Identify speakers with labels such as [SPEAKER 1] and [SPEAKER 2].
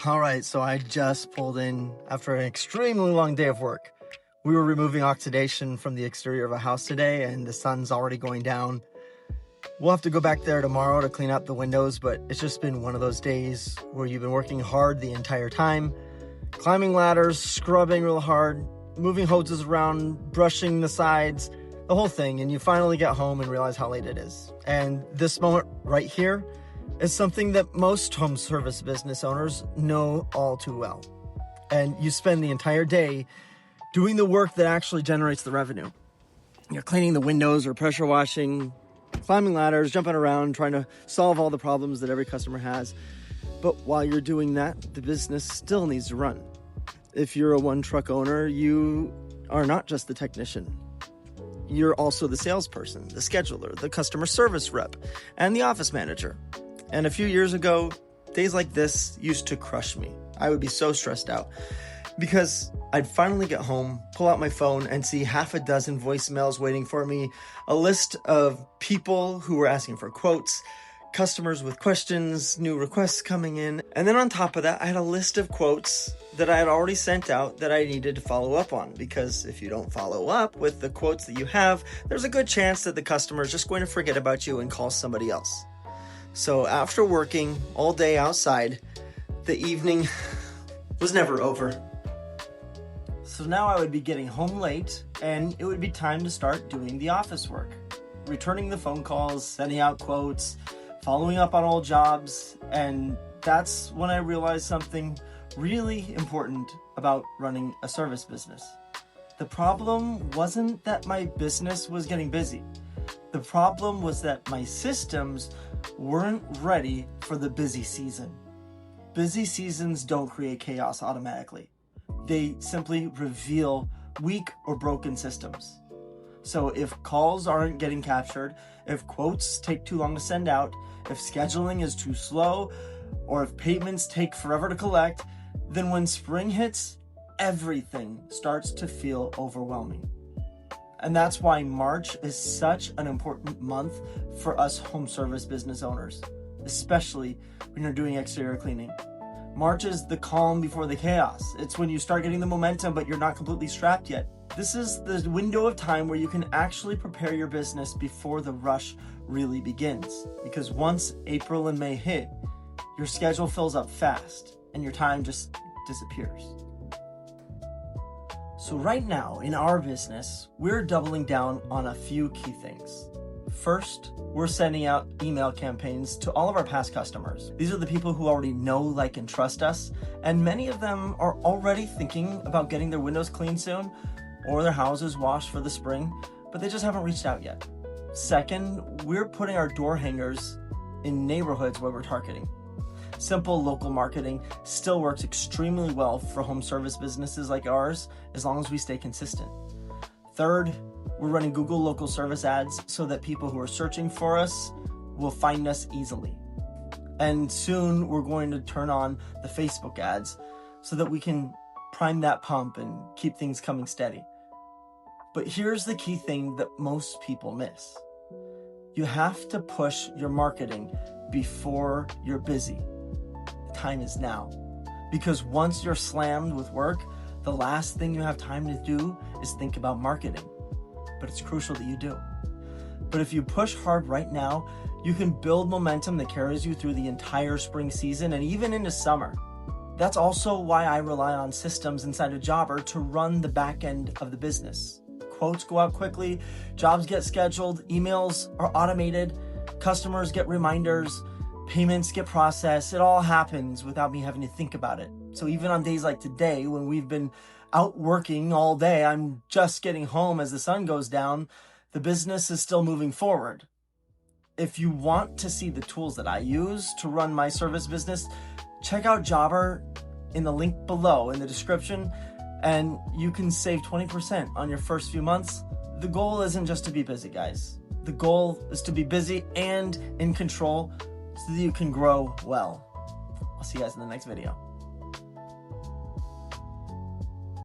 [SPEAKER 1] All right, so I just pulled in after an extremely long day of work. We were removing oxidation from the exterior of a house today, and the sun's already going down. We'll have to go back there tomorrow to clean up the windows, but it's just been one of those days where you've been working hard the entire time, climbing ladders, scrubbing real hard, moving hoses around, brushing the sides, the whole thing, and you finally get home and realize how late it is. And this moment right here is something that most home service business owners know all too well. And you spend the entire day doing the work that actually generates the revenue. You're cleaning the windows or pressure washing, climbing ladders, jumping around, trying to solve all the problems that every customer has. But while you're doing that, the business still needs to run. If you're a one-truck owner, you are not just the technician. You're also the salesperson, the scheduler, the customer service rep, and the office manager. And a few years ago, days like this used to crush me. I would be so stressed out because I'd finally get home, pull out my phone, and see half a dozen voicemails waiting for me, a list of people who were asking for quotes, customers with questions, new requests coming in. And then on top of that, I had a list of quotes that I had already sent out that I needed to follow up on, because if you don't follow up with the quotes that you have, there's a good chance that the customer is just going to forget about you and call somebody else. So after working all day outside, the evening was never over. So now I would be getting home late, and it would be time to start doing the office work, returning the phone calls, sending out quotes, following up on old jobs. And that's when I realized something really important about running a service business. The problem wasn't that my business was getting busy. The problem was that my systems weren't ready for the busy season. Busy seasons don't create chaos automatically. They simply reveal weak or broken systems. So if calls aren't getting captured, if quotes take too long to send out, if scheduling is too slow, or if payments take forever to collect, then when spring hits, everything starts to feel overwhelming. And that's why March is such an important month for us home service business owners, especially when you're doing exterior cleaning. March is the calm before the chaos. It's when you start getting the momentum, but you're not completely strapped yet. This is the window of time where you can actually prepare your business before the rush really begins. Because once April and May hit, your schedule fills up fast and your time just disappears. So right now in our business, we're doubling down on a few key things. First, we're sending out email campaigns to all of our past customers. These are the people who already know, like, and trust us, and many of them are already thinking about getting their windows cleaned soon or their houses washed for the spring, but they just haven't reached out yet. Second, we're putting our door hangers in neighborhoods where we're targeting. Simple local marketing still works extremely well for home service businesses like ours, as long as we stay consistent. Third, we're running Google local service ads so that people who are searching for us will find us easily. And soon we're going to turn on the Facebook ads so that we can prime that pump and keep things coming steady. But here's the key thing that most people miss. You have to push your marketing before you're busy. The time is now. Because once you're slammed with work, the last thing you have time to do is think about marketing. But it's crucial that you do. But if you push hard right now, you can build momentum that carries you through the entire spring season and even into summer. That's also why I rely on systems inside a Jobber to run the back end of the business. Quotes go out quickly, jobs get scheduled, emails are automated, customers get reminders, payments get processed. It all happens without me having to think about it. So even on days like today, when we've been out working all day, I'm just getting home as the sun goes down, the business is still moving forward. If you want to see the tools that I use to run my service business, check out Jobber in the link below in the description, and you can save 20% on your first few months. The goal isn't just to be busy, guys. The goal is to be busy and in control so that you can grow well. I'll see you guys in the next video.